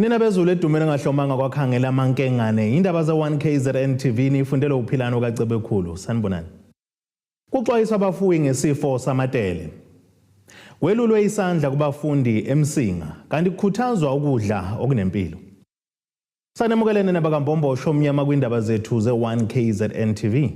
Nina bezulu edumela ngahlomanga kwakhangela amankengane indaba ze1KZN TV nifundela uphilano kaCebekhulu sanibonani. Kuxwayiswa abafuyi ngesifo samatele. Kwelulwe isandla kubafundi eMsinga kanti kukhuthazwa ukudla okunempilo. Sanemukelene nabakambomboshwa omnyama kwindaba zethu ze1KZN TV.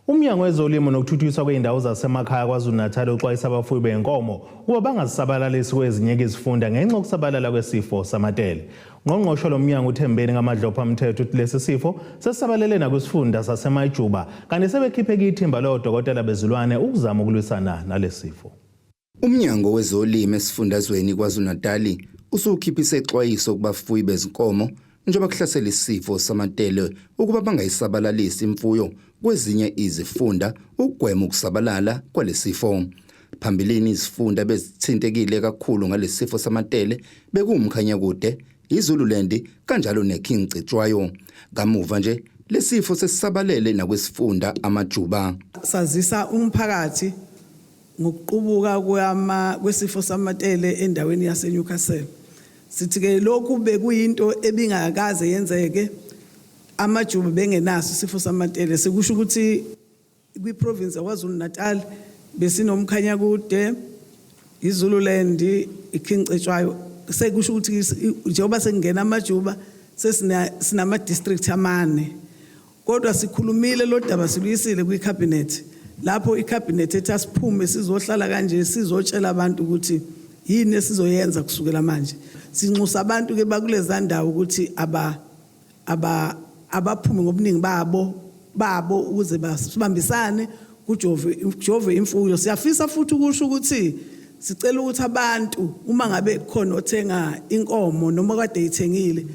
Umnyango wezolimo nokuthuthukiswa kweindawo zasemakhaya KwaZulu-Natal uxwayisa abafuyi benkomo ukuba bangazisabalalisi kwezinye izifunda ngenxa yokusabalala kwesifo samatele. Ngqongqoshe lomnyango uThembeni ngamadlopha omthetho uthi lesi sifo sesisabalele nakwisifunda saseMajuba kanti sebekhipheke ithimba lodokotela bezilwane ukuzama ukulwisana nalesi sifo. Umnyango wezolimo esifundazweni KwaZulu-Natal usukhiphise ixwayiso kubafuyi bezinkomo njengoba kuhlasela isifo samatele ukuba bangayisabalalisi imfuyo kwezinye izifunda ukugwema ukusabalala kwalesifo. Phambilini izifunda bezithintekile kakhulu ngalesifo samatele bekuMkhanyakude, iZululand kanjalo neKing Cetshwayo. Kamuva nje lesifo sesisabalele nakwesifunda amajuba. Sazisa umphakathi ngokuqubuka kwesifo samatele endaweni yaseNewcastle. Sithi ke lokhu bekuyinto ebingakaze yenzeke amajuba bengenaso isifo samatele. Sekusho ukuthi kwiprovince yaKwaZulu-Natal besinomkhanyakude, iZululand, iKing Cetshwayo. Sekusho ukuthi njengoba sengena amajuba sesinama district amane. Kodwa sikhulumile lo daba siluyisile kwicabinet. Lapho icabinet ethi asiphume sizohlala kanje sizotshela abantu ukuthi yini esizoyenza kusukela manje. Sinxusa abantu ke bakuleza ndawo ukuthi abaphume ngobuningi babo ukuze basibambisane kujove imfuyo. Siyafisa futhi ukusho ukuthi sicela ukuthi abantu uma ngabe khona othenga inkomo noma kade yithengile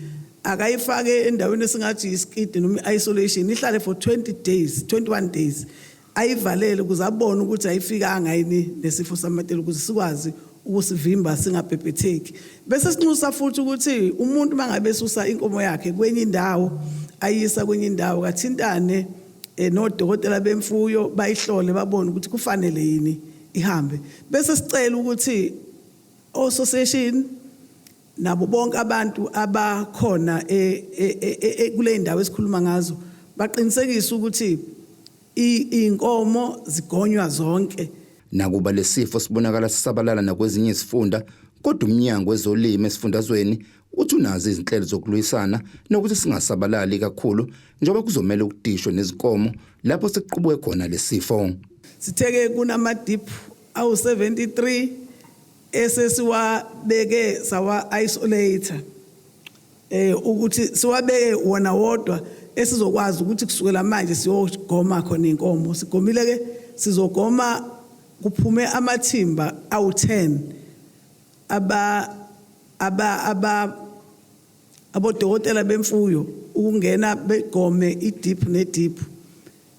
akayifake endaweni esingathi iskidi noma isolation ihlale for 21 days ayivalele ukuze abone ukuthi ayifikanga yini lesifo samatele ukuze sikwazi ukusivimba singabhebhetheki. Bese sinxusa futhi ukuthi umuntu mangabe esusa inkomo yakhe kwenye indawo ayisa kwenye indawo kathintane nodokotela bemfuyo bayihlole babone ukuthi kufanele yini ihambe. Bese sicela ukuthi association nabo bonke abantu abakhona kule indawo esikhuluma ngazo baqinisekise ukuthi inkomo zigonywa zonke. Nakuba lesifo sibonakala sisabalala nakwezinye izifunda kodwa umnyango wezolimo esifundazweni uthi unazo izinhlelo zokulwisana nokuthi singasabalali kakhulu njengoba kuzomela ukudishwa nezinkomo lapho sekuqubuke khona lesifo. Sitheke kunama deep awu73 esesiwabeke sawa isolator ukuthi siwabeke wona wodwa esizokwazi ukuthi kusukela manje siyogoma khona inkomo. Sigomile ke sizogoma kuphume amathimba awu10 abodokotela bemfuyo ukungena begome idip nedip.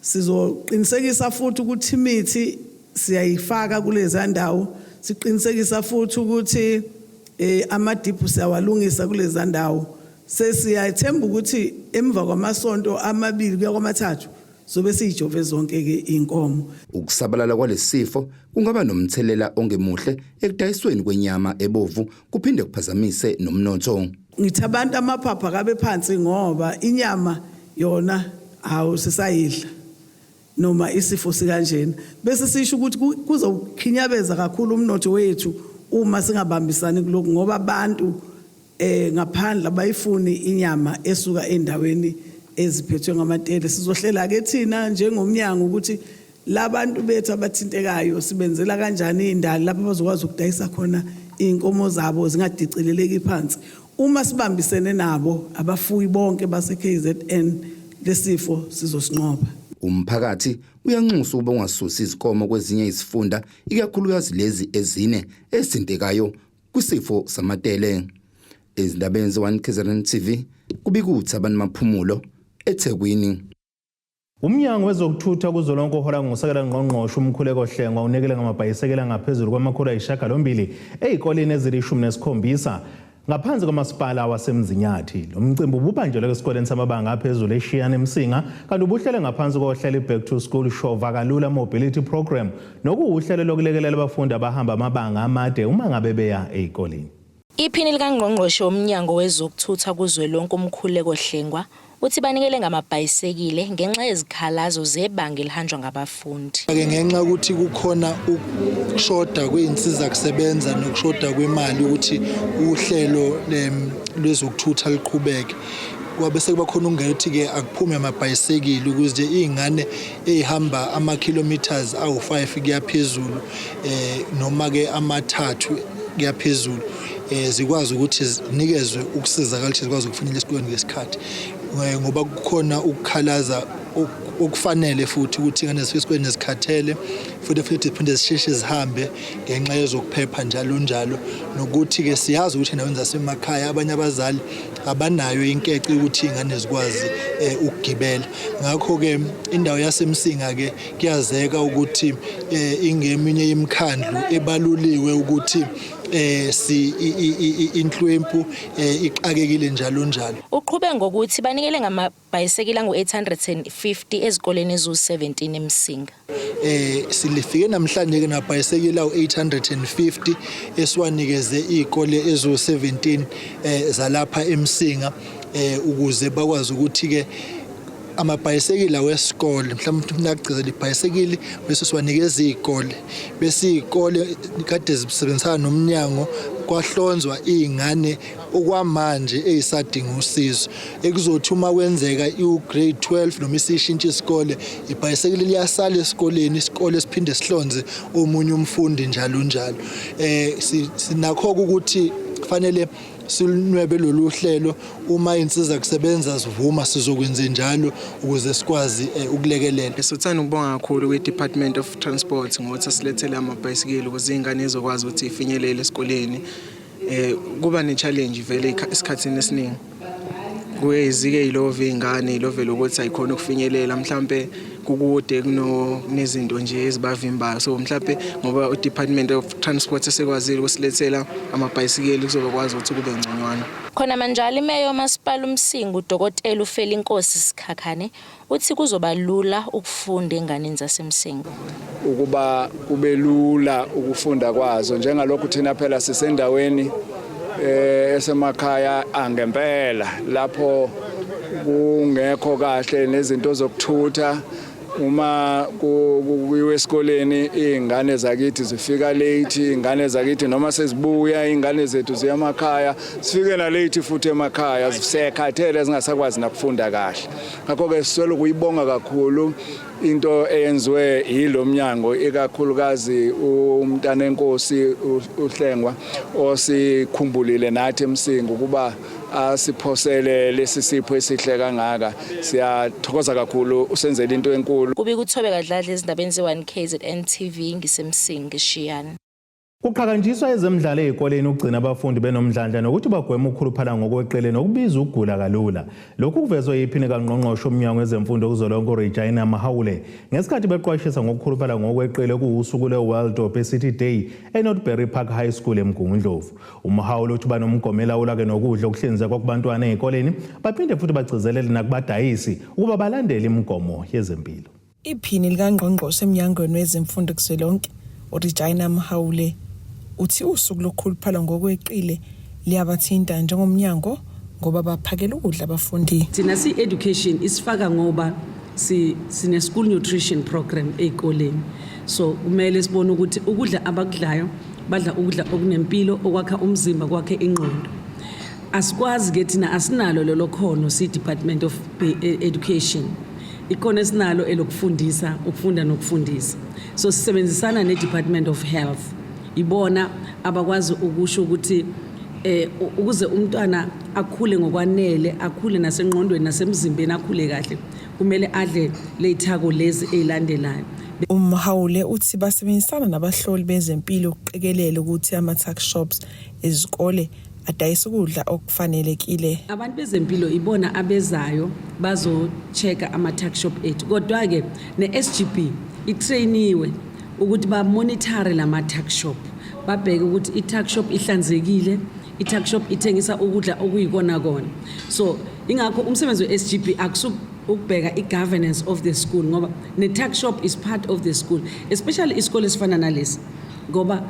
Sizoqinisekisa futhi ukuthi imithi siyayifaka kulezi ndawo. Siqinisekisa futhi ukuthi amadip siyawalungisa kulezi ndawo. Sesiyathemba ukuthi emva kwamasonto amabili kuya kwamathathu sobe sijove zonke ke inkomo. Ukusabalala kwalesifo kungaba nomthelela ongemuhle ekudayisweni kwenyama ebovu kuphinde kuphazamise nomnotho. Ngithi abantu amaphapha kabe phansi ngoba inyama yona awusisayidla noma isifo sikanjena. Bese sisho ukuthi kuzokhinyabeza kakhulu umnotho wethu uma singabambisani kuloko ngoba abantu ngaphandle abayifuni inyama esuka endaweni eziphethwe ngamatele. Sizohlela ke thina njengomnyango ukuthi labantu bethu abathintekayo sibenzela kanjani indali lapho bazokwazi ukudayisa khona inkomo zabo zingadicileleki phansi. Uma sibambisene nabo abafuyi bonke base KZN lesifo sizosinqoba. Umphakathi uyanxusa ukuba ungasusi izikomo kwezinye izifunda ikakhulukazi lezi ezine ezithintekayo kwisifo samatele. Ezindabeni ze1KZN TV kubikuthi abantu maphumulo eThekwini. Umnyango wezokuthutha kuzolonke uhora ngosekela ngqongqoshe umkhuleko Hlengwa unikele ngamabhayisekela ngaphezulu kwamakhulu ayisishiyagalombili ezikoleni ezili-17 ngaphansi kwamasipala waseMzinyathi. Lo mcimbi ububanjelwe esikoleni samabanga aphezulu eShiyane eMsinga kanti ubuhlele ngaphansi kohlelo Back to School Shova Kalula Mobility Program nokuwuhlelo lokulekelela abafundi abahamba amabanga amade uma ngabe beya ezikoleni. Iphini likaNgqongqoshe womnyango wezokuthutha kuzwelonke uMkhuleko Hlengwa uthi banikele ngamabhayisekile ngenxa yezikhalazo zebanga elihanjwa ngabafundi. Ngenxa ukuthi kukhona ukushoda kweinsiza kusebenza nokushoda kwemali ukuthi uhlelo lwezokuthutha liqhubeke. Kwabese kuba khona ungethi-ke akuphume amabhayisekile ukuze izingane ezihamba ama-kilometers awu-5 kuya phezulu noma-ke ama-3 kuya phezulu zikwazi ukuthi zinikezwe ukusizakala ukuthi zikwazi ukufinyelela esikoleni ngesikhathi ngoba kukhona ukukhalaza okufanele futhi ukuthi ingane zifike esikoleni zikhathele futhi ziphinde zisheshe zihambe ngenxa yezokuphepha njalo njalo nokuthi-ke siyazi ukuthi endaweni zasemakhaya abanye abazali abanayo inkece ukuthi ingane zikwazi ukugibela. Ngakho-ke indawo yaseMsinga-ke kuyazeka ukuthi ingeminye imikhandlu ebaluliwe ukuthi inhlwempu iqakekile njalo njalo. Uqhube ngokuthi banikele ngamabhayisekile angu-850 ezikoleni eziwu-17 eMsinga. Silifike namhlanje-ke namabhayisekile awu-850 esiwanikeze izikole eziwu-17 zalapha eMsinga ukuze bakwazi ukuthi-ke amabhayisekile wesikole mhlawumbe nakugcizela ibhayisekile bese siwanikeza izikole bese izikole kade zisebenzisana nomnyango kwahlonzwa izingane okwamanje ezisadinga usizo ekuzothi uma kwenzeka igrade 12 noma isishintsha isikole ibhayisekile liyasala esikoleni isikole siphinde sihlonze omunye umfundi njalo njalo sinakho ukuthi kufanele silunwebe lolu hlelo uma insiza kusebenza sivuma sizokwenza njalo ukuze sikwazi ukulekelela. Sithanda ukubonga kakhulu kwi-Department of Transport ngokuthi asilethele amabhayisikili ukuze izingane ezokwazi ukuthi ifinyelele esikoleni. Kuba ne-challenge vele esikhathini esiningi. Kuyezike ilove izingane ilove lokuthi ayikhona ukufinyelela mhlambe kukude kunezinto nje ezibavimbayo so mhlambe ngoba uDepartment of Transport esekwazile ukusilethela amabhayisikili kuzokwazi ukuthi kube ngconywana. Khona manjalo imeya yomasipala uMsinga uDokotela uFelinkosi Sikhakhane uthi kuzoba lula ukufunda enganeni zaseMsinga. Ukuba kube lula ukufunda kwazo njengalokhu thina phela sisendaweni esemakhaya angempela lapho kungekho kahle nezinto zokuthutha uma kuyiwe esikoleni izingane zakithi zifika late izingane zakithi noma sezibuya izingane zethu ziya emakhaya sifike na late futhi emakhaya zisekhathele zingasakwazi nakufunda kahle ngakho ke siswele ukuyibonga kakhulu into eyenziwe yilo mnyango ikakhulukazi umntana enkosi uHlengwa osikhumbulile nathi eMsinga ukuba asiphosele lesi sipho esihle kangaka siyathokoza kakhulu usenzele into enkulu. Kubi kuthobe kadladla ezindabeni ze1KZN TV ngiseMsinga Shiyana. Kuqhakanjiswa ezemidlalo ezikoleni ukugcina abafundi benomdlandla nokuthi bagweme ukukhuluphala ngokweqele nokubiza ukugula kalula. Lokhu kuvezwe yiphini kaNgqongqoshe womnyango wezemfundo kuzwelonke uRegina Mahawule ngesikhathi beqwashisa ngokukhuluphala ngokweqele kuusuku lwe-World Obesity Day eNorthbury Park High School eMgungundlovu. uMahawule uthi banomgomela ke nokudla okuhlinzekwa kubantwana ezikoleni baphinde futhi bagcizelele nakubadayisi ukuba balandele imigomo yezempilo. Iphini likaNgqongqoshe emnyangweni wezemfundo kuzwelonke uRegina Mahawule uthi usuku lokukhuluphala ngokweqile liyabathinta njengomnyango ngoba baphakela ukudla abafundi. Thina si-education isifaka ngoba sine school nutrition program ezikoleni so kumele sibone ukuthi ukudla abakudlayo badla ukudla okunempilo okwakha umzimba kwakhe ingqondo. Asikwazi ke thina asinalo lelo khono si-Department of Education ikhono esinalo elokufundisa ukufunda nokufundisa so sisebenzisana ne-Department of Health ibona abakwazi ukusho ukuthi ukuze umntwana akhule ngokwanele akhule nasengqondweni nasemzimbeni akhule kahle kumele adle lezithako lezi ezilandelayo. uMahawule uthi basebenzisana nabahloli bezempilo ukuqekelela ukuthi ama-tuck shops ezikole adayisa ukudla okufanelekile. Abantu bezempilo ibona abezayo bazo-checka ama-tuck shop ethu kodwa-ke ne-SGB itrainiwe ukuthi bamonitore lama-tuck shop babheke ukuthi i-tuck shop ihlanzekile i-tuck shop ithengisa ukudla okuyikona kona so ingakho umsebenzi we-SGB ukubheka i-governance of the school ngoba ne-tuck shop is part of the school especially isikole esifana nalesi ngoba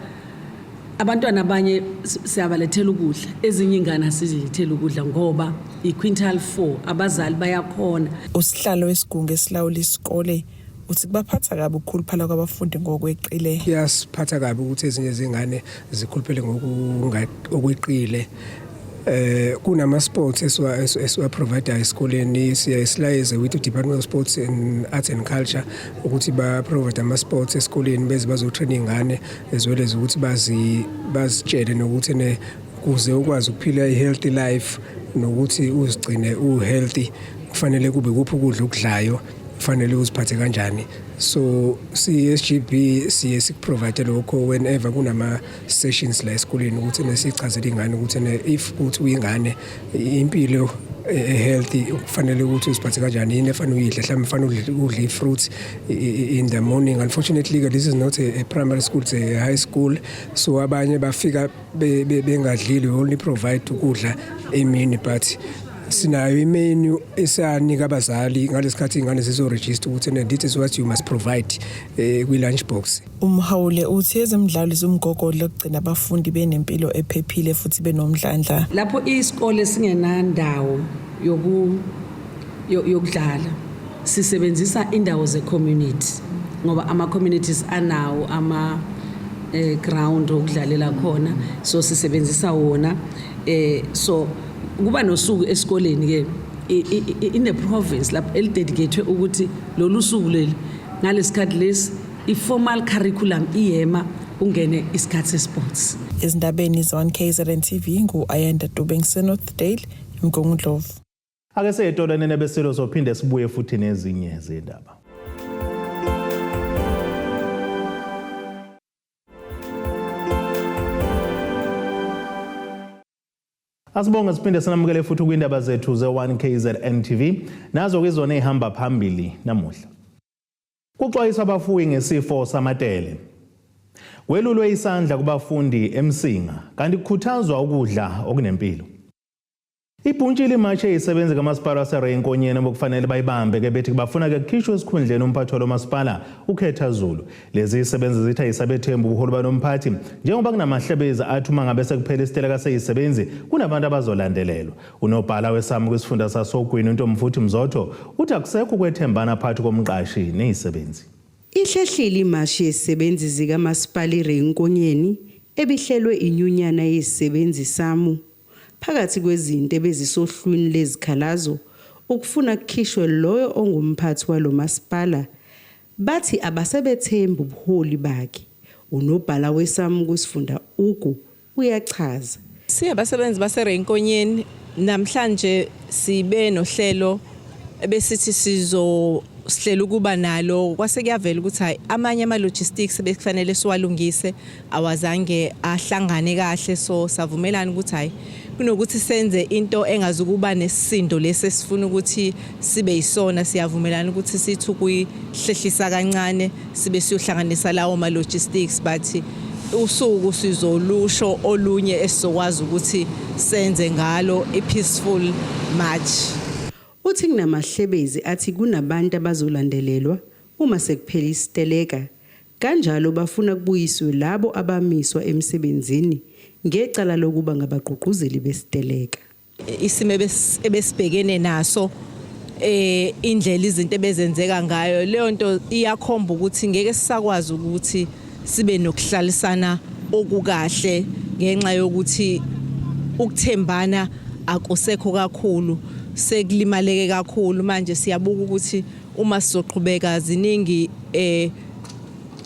abantwana abanye siyabalethela ukudla, ezinye ingane asizilethela ukudla ngoba i-quintile 4 abazali bayakhona. Usihlalo wesigungu esilawula isikole uthi kubaphatha kabi ukukhuluphala kwabafundi ngokweqile. Yasiphatha kabi ukuthi ezinye zingane zikhuluphele ngokweqile. Kunama sports eswa provide esikoleni, siyasilayize with the Department of Sports and Arts and Culture ukuthi ba provide ama sports esikoleni beze bazo train ingane as well as ukuthi bazitshele nokuthi ne kuze ukwazi ukuphila i healthy life nokuthi uzigcine healthy kufanele kube kuphi ukudla okudlayo, kufanele uziphathe kanjani. So CSGB siyesiprovide lokho whenever kunama sessions la esikoleni ukuthi nesichazele ingane ukuthi if ukuthi uyingane impilo healthy kufanele ukuthi uziphathe kanjani, yini efanele uyidle, mhlawumbe kufanele udle fruits in the morning. Unfortunately this is not a primary school, it's a high school, so abanye bafika bengadlile, only provide ukudla emini, but sinayo imenu esanika abazali ngalesikhathi ingane zizoregister ukuthi this is what you must provide kwi lunch box. Umhawule uthi ezemidlalo zomgogodla ukugcina abafundi benempilo ephephile futhi benomdlandla. Lapho isikole singenandawo yokudlala sisebenzisa indawo ze community ngoba ama communities anawo ama ground okudlalela khona, so sisebenzisa wona. So kuba nosuku esikoleni ke in the province lapho elidedicate ukuthi lolu suku leli ngalesikhathi lesi i-formal curriculum iyema ungene isikhathi sports. Izindabeni ze1KZN TV ngu-Ayanda Dubengse Northdale Mgungundlovu. Ake seyitolene nebeselo sophinde sibuye futhi nezinye zindaba. Asibonga siphinde sanamukele futhi kwindaba zethu ze1KZN TV nazo kwizona ehamba phambili namuhla. Kuxwayiswa abafuyi ngesifo samatele. Welulwe isandla kubafundi eMsinga kanti kukhuthazwa ukudla okunempilo. Ibhuntshile imatshi eyisebenzi kamasipala waseRenkonyeni okufanele bayibambe ke bethi bafuna ke kukhishwe esikhundleni umphathi lomasipala uKhetha Zulu. Lezi isebenzi zithi ayisabethembu ubuholi banomphathi njengoba kunamahlebezi athi uma ngabe sekuphela isiteleka seyisebenzi kunabantu abazolandelelwa. Unobhala weSAMU kwisifunda saSogwini uNtomfuthi Mzotho uthi akusekho ukwethembana phakathi komqashi nezisebenzi. Ihlehlile imashi yezisebenzi zikamasipala iRenkonyeni ebihlelwe inyunyana yezisebenzi SAMU. Phakathi kwezinto ebezisohlwini lezikhalazo ukufuna kukhishwe loyo ongumphathi walo masipala bathi abasebethemba ubuholi bakhe. Unobhala weSAMU kusifunda ugu uyachaza. Siyabasebenzi baseRenkonyeni namhlanje sibe nohlelo ebesithi sizosihlela ukuba nalo kwase kuyavela ukuthi hayi amanye ama logistics bekufanele siwalungise awazange ahlangane kahle, so savumelana ukuthi hayi kunokuthi senze into engazukuba nesisindo lesi sifuna ukuthi sibe yisona. Siyavumelana ukuthi sithi kuyihlehlisa kancane sibe siyohlanganisa lawo ma logistics, but usuku sizolusho olunye esizokwazi ukuthi senze ngalo i-peaceful march. Uthi kunamahlebezi athi kunabantu abazolandelelwa uma sekuphela isiteleka, kanjalo bafuna kubuyiswe labo abamiswa emsebenzini ngecala lokuba ngabagqugquzeli besiteleka. Isimo ebesibhekene naso indlela izinto ebezenzeka ngayo leyo nto iyakhomba ukuthi ngeke sisakwazi ukuthi sibe nokuhlalisana okukahle ngenxa yokuthi ukuthembana akusekho kakhulu, sekulimaleke kakhulu. Manje siyabuka ukuthi uma sizoqhubeka ziningi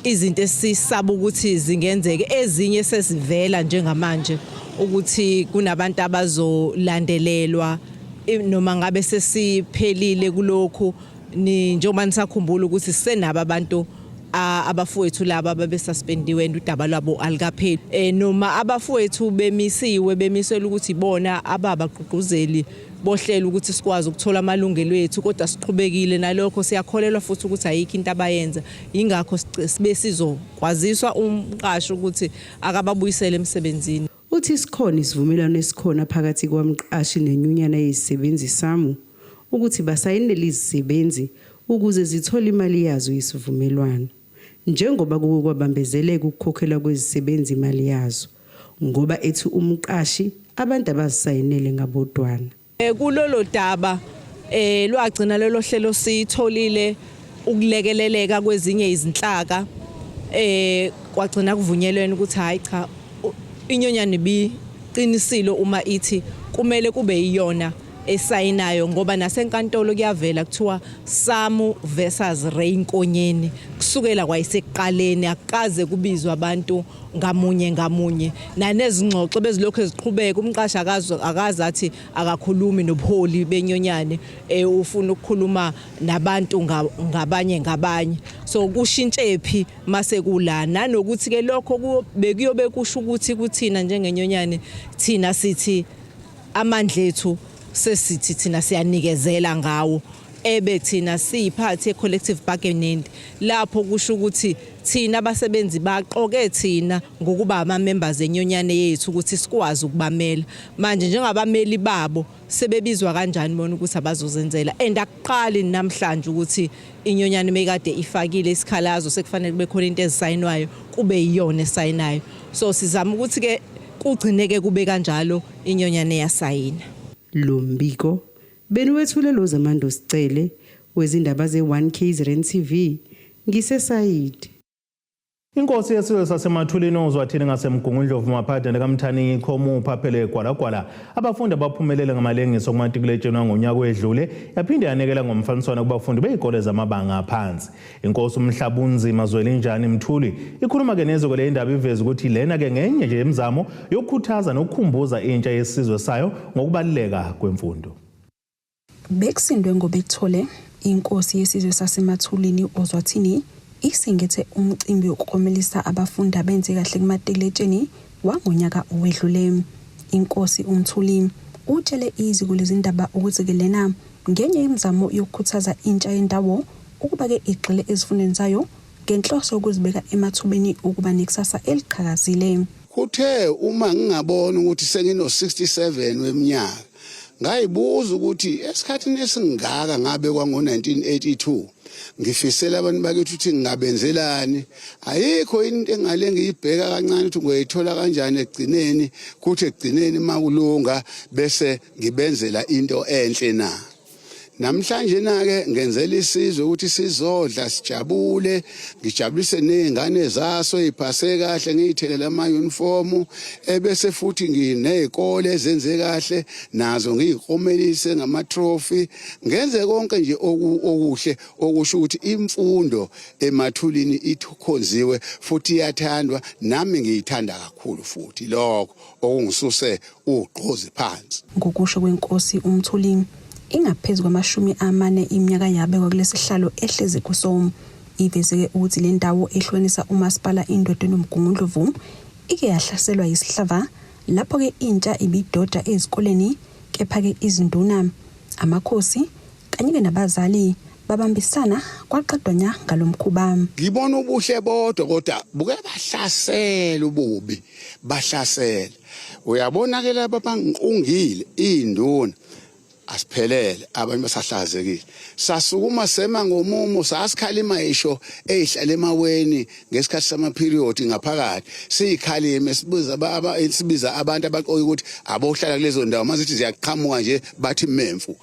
izinto esisaba ukuthi zingenzeke, ezinye sesivela njengamanje ukuthi kunabantu abazolandelelwa noma ngabe sesiphelile kulokhu. Njengoba nisakhumbula ukuthi senabo abantu abafowethu laba ababesuspendiwe udaba lwabo alikapheli, noma abafowethu bemisela ukuthi bona ababagqugquzeli bohlela ukuthi sikwazi ukuthola amalungelo ethu, kodwa siqhubekile nalokho. Siyakholelwa futhi ukuthi ayikho into abayenza, ingakho sibe sizokwaziswa umqashi ukuthi akababuyisele emsebenzini. Uthi sikhona isivumelwano esikhona phakathi kwamqashi nenyunyana yezisebenzi SAMU ukuthi basayinele izisebenzi ukuze zithole imali yazo yesivumelwano, njengoba kukwabambezeleka ukukhokhela kwezisebenzi imali yazo. ngoba ethi umqashi abantu abasayinele ngabodwana. Kulolo daba lwagcina lelo hlelo sitholile ukulekeleleka kwezinye izinhlaka kwagcina kuvunyelweni ukuthi hayi cha inyonyane biqinisile uma ithi kumele kube yiyona esayinayo ngoba nasenkantolo kuyavela kuthiwa Samu versus Ray Nkonyeni kusukela kwayisekuqaleni akaze kubizwa abantu ngamunye nanezingxoxo bezilokho eziqhubeka umqashi akazi athi akakhulumi nobuholi benyonyane ufuna ukukhuluma nabantu ngabanye so kushintshe phi mase kula nanokuthi ke lokho bekuyobe kusho ukuthi kuthina njengenyonyane thina sithi amandla ethu sesithi thina siyanikezela ngawo thina siyiphathi collective bargaining lapho kusho ukuthi thina abasebenzi baqoke thina ngokuba ama members enyonyane yethu ukuthi sikwazi ukubamela manje njengabameli babo sebebizwa kanjani bona ukuthi abazozenzela akuqali namhlanje ukuthi inyonyane mekade ifakile isikhalazo sekufanele kube khona into ezisayinwayo kube yiyona esayinayo so sizama ukuthi ke kugcineke kube kanjalo inyonyane yasayina. Lo mbiko beniwethule lo Zamando Sicele wezindaba ze1KZN TV ngisesayidi. Inkosi yesizwe sasemathulini ozwathini ngasemgungundlovu maphada nekamthani Khomu phaphele gwalagwala abafundi abaphumelele ngamalengiso kumatikuletsheni ngonyaka wedlule yaphinde yanekela ngomfaniswana kubafundi bezikole zamabanga aphansi. Inkosi uMhlabunzima Zwelinjani Mthuli ikhuluma ke nezo kule indaba iveza ukuthi lena ke ngenye nje emzamo yokukhuthaza nokukhumbuza intsha yesizwe sayo ngokubaluleka kwemfundo. Bekusindwe ngobekuthole inkosi yesizwe sasemathulini ozwathini isingethe umcimbi wokukhomelisa abafundi abenze kahle kumatikuletsheni wangonyaka owedlule. Inkosi uMthuli utshele iziko lezindaba ukuthi ke lena ngenye imizamo yokukhuthaza intsha yendawo ukuba ke igxile ezifundeni zayo ngenhloso yokuzibeka emathubeni ukuba nekusasa eliqhakazile. Kuthe uma ngingabona ukuthi sengino 67 weminyaka ngayibuza ukuthi esikhathini esingaka ngabe kwango1982 ngifisela abantu bakithi ukuthi ngingabenzelani ayikho into engale ngiyibheka kancane ukuthi ngoyithola kanjani egcineni kuthi egcineni makulunga bese ngibenzela into enhle na. Namhlanje ke ngenzela isizwe ukuthi sizodla sijabule ngijabulise nezingane zaso iphase kahle ngiyithele ama uniform ebese futhi nginezikole ezenze kahle nazo ngiyikhomelise ngama trophy ngenze konke nje okuhle okusho ukuthi imfundo emathulini ithukhonziwe futhi iyathandwa nami ngiyithanda kakhulu futhi lokho okungisuse ugqozi phansi. Ngokusho kwenkosi uMthuli ingaphezulu kwama40 iminyaka yabekwa kulesihlalo ehlezi kuSomo iveze ukuthi le ndawo ehlonisa uMasipala Indodeni Nomgungundlovu ike yahlaselwa yisihlava lapho ke intsha ibidoda ezikoleni kepha ke izinduna amakhosi kanye nabazali babambisana kwaqedwanya ngalomkhuba. Ngibona ubuhle bodwa kodwa buke bahlasela ububi bahlasela uyabona ke laba bangiqungile induna asiphelele abantu basahlazekile sasukuma sema ngomumo sasikhalima isho ezihlala emaweni ngesikhathi sama period ngaphakathi siyikhalime sibiza abantu abaqoka ukuthi abohlala kulezo ndawo masithi ziyaqhamuka nje bathi memfu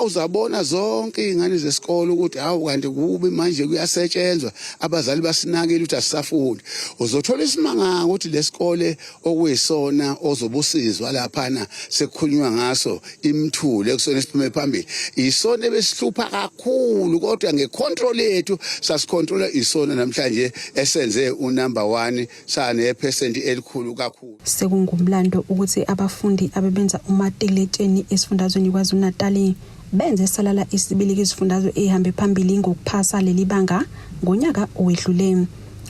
uzabona zonke izingane zesikole ukuthi hawu kanti kubi manje kuyasetshenzwa abazali basinakile ukuthi asisafundi uzothola isimanga ukuthi lesikole okuyisona ozobusizwa laphana sekukhulunywa ngaso imthu lekusona isiphume phambili isona besihlupha kakhulu kodwa ngecontrol yethu sasicontrola isona namhlanje esenze unumber 1 sane percent elikhulu kakhulu. Sekungumlando ukuthi abafundi abebenza umatikuletsheni esifundazweni KwaZulu-Natal benze salala isibiliki isifundazwe ehambe phambili ngokuphasa leli banga ngonyaka owedlule.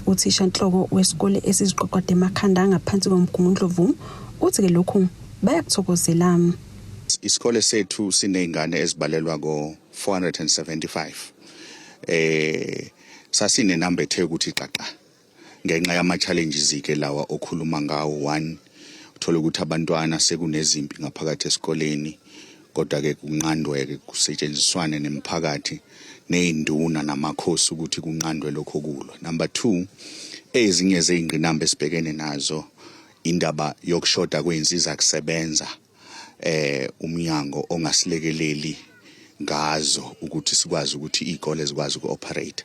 Uthisha Nhloko wesikole esiziqoqode emakhanda ngaphansi komgungundlovu uthi ke lokhu bayakuthokozela. Isikole sethu sinezingane ezibalelwa ngo475 sasine number ethe ukuthi xaxa ngenxa yama challenges ke lawa okhuluma ngawo. 1 uthola ukuthi abantwana sekunezimpi ngaphakathi esikoleni kodwa ke kunqandwe ke kusetshenziswane nemphakathi nezinduna namakhosi ukuthi kunqandwe lokho kulwa. Number 2 ezinye zeingqinamba esibhekene nazo indaba yokushoda kweinsiza kusebenza umnyango ongasilekeleli ngazo ukuthi sikwazi ukuthi izikole zikwazi ukooperate.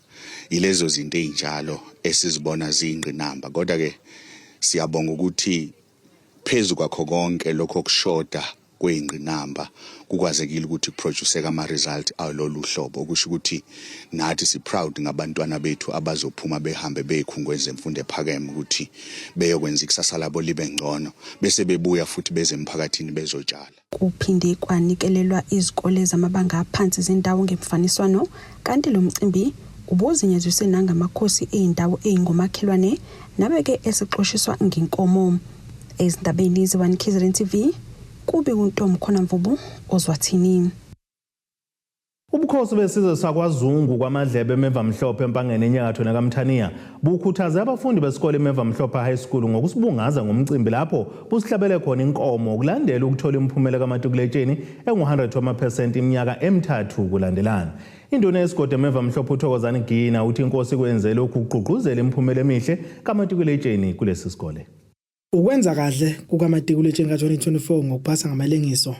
Ilezo zinto ezinjalo esizibona zingqinamba, kodwa ke siyabonga ukuthi phezulu kwakho konke lokho kushoda kwezingqinamba kukwazekile ukuthi kuproduce ama result alolu hlobo, okusho ukuthi nathi si proud ngabantwana bethu abazophuma behambe beyikhungweni zemfundo ephakeme ukuthi beyokwenza ikusasa labo libe ngcono bese bebuya futhi beze emphakathini bezotshala. Kuphinde kwanikelelwa izikole zamabanga aphansi zendawo ngemfaniswano, kanti lo mcimbi ubuzinyeziswe nangamakhosi eindawo eingomakhelwane nabeke esixoshiswa ngenkomo. Ezindabeni ze-1 KZN TV kubi uNtomo khona Mvubu ozwathini. Ubukhosi besizwe sakwaZungu kwaMadlebe eMevamhlophe empangeni enyakatho nakamthaniya bukhuthaze abafundi besikole eMevamhlophe High School ngokusibungaza ngomcimbi lapho busihlabele khona inkomo kulandela ukuthola imphumela kamatikuletsheni engu-100% iminyaka emithathu kulandelana. Induna yesigodi eMevamhlophe uThokozani Gina uthi inkosi kwenze lokhu ukugqugquzela imphumela emihle kamatikuletsheni kulesi sikole. Ukwenza kahle kukamatikuletsheni ka-2024 ngokuphasa ngamalengiso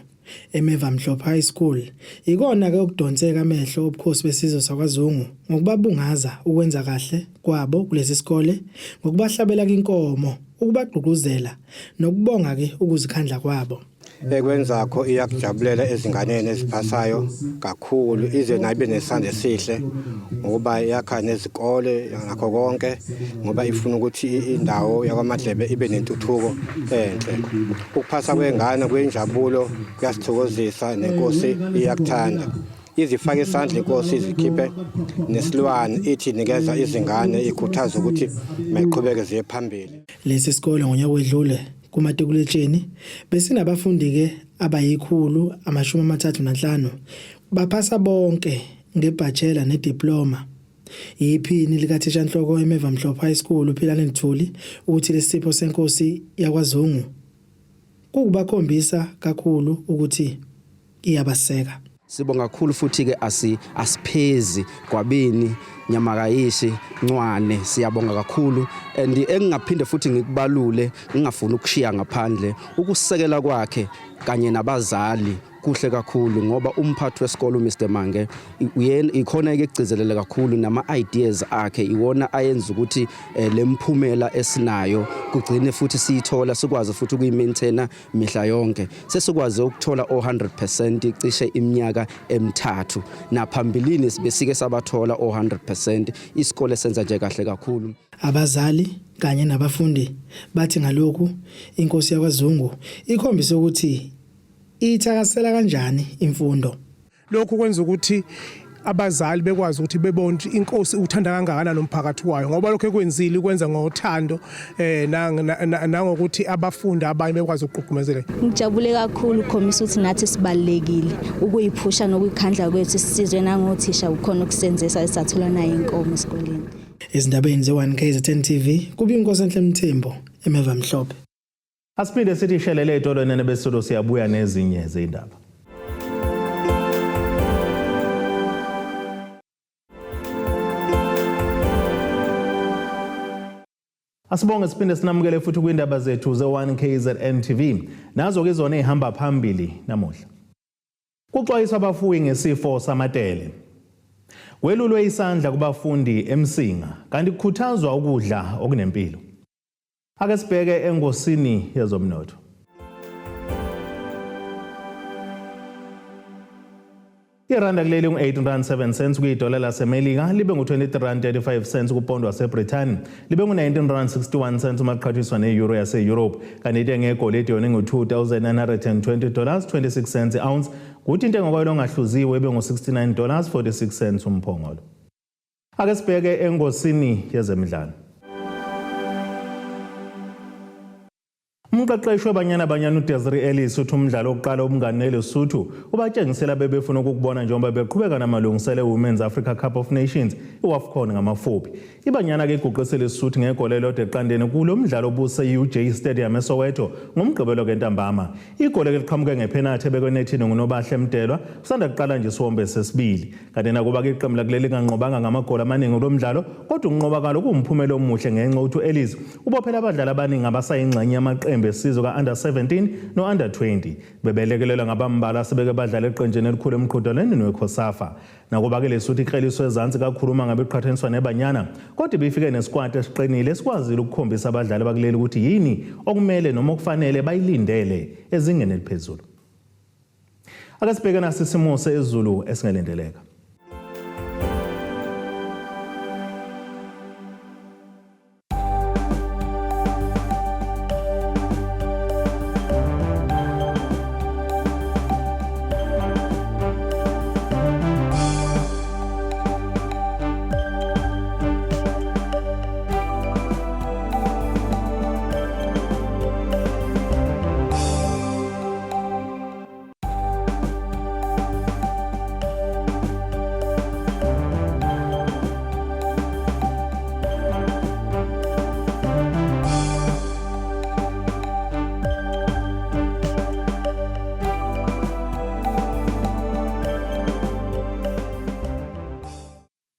eMevamhlophe High School ikona ke ukudonseka amehlo obukhosi besizwe sakwaZungu ngokubabungaza ukwenza kahle kwabo kulesi sikole, ngokubahlabela inkomo, ukubagqugquzela nokubonga ke ukuzikhandla kwabo. Ekwenzakho iyakujabulela ezinganeni eziphasayo kakhulu, ize nayibe nesande esihle ngoba yakha nezikole ngakho konke, ngoba ifuna ukuthi indawo yakwaMadlebe ibe nentuthuko enhle. Ukuphasa kwengane kwenjabulo kuyasithokozisa, nenkosi iyakuthanda. Izifake isandla inkosi izikhiphe nesilwane ithi nikeza izingane ikhuthaza ukuthi mayiqhubeke ziye phambili. Lesi sikole ngonyaka wedlule kumatikuletsheni besinabafundi ke abayi135 baphasa bonke ngebachelor nediploma. Iphini likaThishanhloko eMevamhlophe High School uPhilani Ntuli uthi lesipho senkosi yakwaZungu kukubakhombisa kakhulu ukuthi iyabaseka. Sibonga kakhulu futhi ke asiphezi kwabeni Nyamakayishi Ncwane, siyabonga kakhulu and engingaphinde futhi ngikubalule ngingafuni ukushiya ngaphandle ukusekela kwakhe kanye nabazali kuhle kakhulu ngoba umphathi wesikole uMr Mange uyena ikhona ekugcizelele kakhulu nama ideas akhe iwona ayenza ukuthi lemphumela esinayo kugcine futhi siyithola sikwazi futhi ukuyimaintaina mihla yonke, sesikwazi ukuthola 100% cishe iminyaka emithathu naphambilini sibesike sabathola 100%. Isikole senza nje kahle kakhulu. Abazali kanye nabafundi bathi ngalokhu inkosi yakwaZungu ikhombisa ukuthi ithakasela kanjani imfundo. Lokhu kwenza ukuthi abazali bekwazi ukuthi bebone inkosi uthanda kangakanani nomphakathi wayo, ngoba lokho ekwenzile ukwenza ngothando nangokuthi abafundi abanye bekwazi ukuqhugqumezela. Ngijabule kakhulu ukhombisa ukuthi nathi sibalekile ukuyiphusha nokuyikhandla kwethu sisizwe nangothisha ukhona ukusenzesa esathola nayo inkomo esikoleni. Ezindabeni ze-1 KZN TV kubi inkosi enhle Mthembo eMevamhlophe. Asiphinde sithi shelele etolweni nebesolo siyabuya nezinye zeindaba. Asibonge siphinde sinamukele futhi kwindaba zethu ze-1 KZN TV. Nazo ke zona ehamba phambili namuhla. Kuxwayiswa abafuyi ngesifo samatele. Welulwe isandla kubafundi eMsinga kanti kukhuthazwa ukudla okunempilo. Ake sibheke engosini yezomnotho. Iranda kuleli ngu-18.07 kuyidola laseMelika, libe ngu-23.35 kupondo waseBrithani, libe ngu-19.61 uma kuqhathaniswa ne-euro yase-Europe, kanti intengo yegolide yona ngu-$2,920.26 ounce, kuthi intengo koyilo ongahluziwe ibe ngu-$69.46 umphongolo. Ake sibheke engosini yezemidlalo. Umqeqeshi weBanyana Banyana uDesiree Ellis uthi umdlalo wokuqala umngane neLesotho ubatshengisela bebefuna ukubona njengoba beqhubeka namalungiselo eWomen's Africa Cup of Nations iWAFCON ngamafuphi. iBanyana ke iguqise leSotho ngegoli elilodwa eqandeni kulo mdlalo obuse UJ Stadium eSoweto ngomgqibelo kentambama. Igoli eliqhamuke ngepenalty ebekwenethini nguNobahle Mdelwa kusanda kuqala nje isiwombe sesibili. Kanti nakuba ke iqembu lakuleli kanqobanga ngamagoli amaningi lomdlalo kodwa unqoba kalo kuwumphumela omuhle ngenxa uthi Ellis ubophela abadlali abaningi abasayingxenye yamaqembu esizwe ka-under 17 no-under 20 bebelekelelwa ngabambala sebeke badlala eqenjini elikhulu emqhudelwaneni weCOSAFA. Nakuba ke leSotho ikleliswe ezansi kakhulu uma ngabe iqhathaniswa neBanyana kodwa ibifike nesikwati esiqinile esikwazile ukukhombisa abadlali bakuleli ukuthi yini okumele noma okufanele bayilindele ezingeni eliphezulu. Ake sibheke nasisimo sezulu esingelindeleka.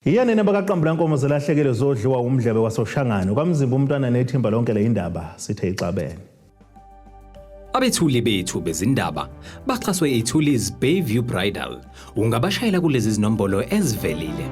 Iyanene bakaqambu lankomo zelahlekile zodliwa umdlebe wasoshangane kwamzimba umntwana nethimba lonke leindaba sithe ixabene. Abethuli bethu bezindaba baxhaswe iThuli's Bayview Bridal. Ungabashayela kulezi zinombolo ezivelile.